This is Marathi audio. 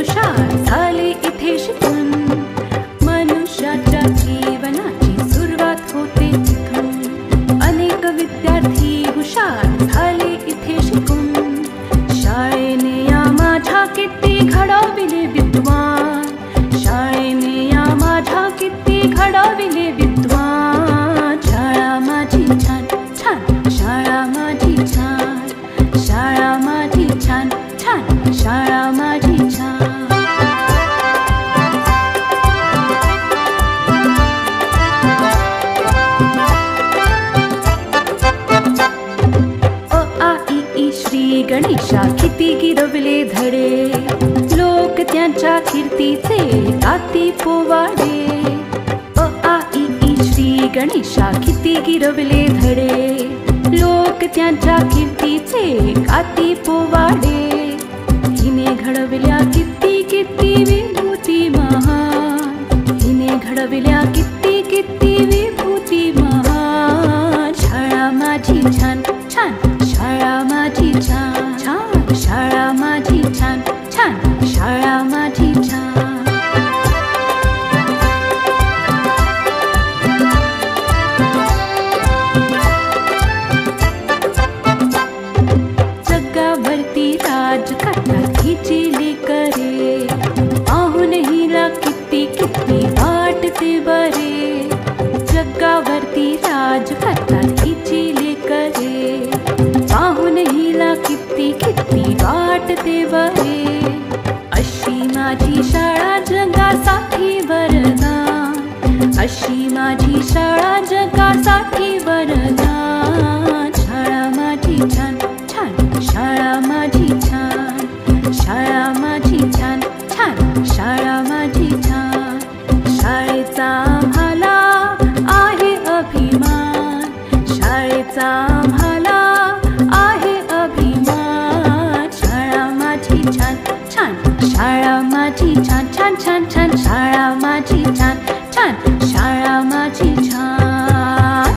हुशार झाले इथे शिकून. मनुष्याच्या जीवनाची सुरुवात होते तिथून. अनेक विद्यार्थी हुशार झाले इथे शिकून. शाळेने या माझ्या किती घडविले विद्वान. शाळेने या माझ्या किती घडविले विद्वान. शाळा माझी छान छान, शाळा माझी छान, शाळा माझी छान छान, शाळा माझी छान. अ आ इ ई श्री गणेशा किती गिरवले धडे. लोक त्यांच्या कीर्तीचे गाती पोवाडे. अ आ इ ई श्री गणेशा किती गिरवले धडे. लोक त्यांच्या कीर्तीचे गाती पोवाडे. हिने घडविल्या किती किती विभूती महान. हिने घडविल्या किती किती विभूती महान. शाळा माझी छान छान, शाळा माझी छान छान, शाळा माझी छान छान, शाळा माझी छान. जगावरती राज करतात हिची लेकरे. पाहून हिला किती किती वाटते बरे. जगावरती राज करतात हिची लेकरे. पाहून हिला किती किती वाटते बरे. अशी माझी शाळा जगासाठी वरदान. अशी माझी शाळा जगासाठी वरदान. शाळा माझी छान छान, शाळा माझी छान, शाळा माझी छान छान, शाळा माझी छान. शाळेचा आम्हाला आहे अभिमान. शाळेचा आम्हाला आहे अभिमान. शाळा माझी छान छान, शाळा माझी छान छान छान छान, शाळा माझी छान.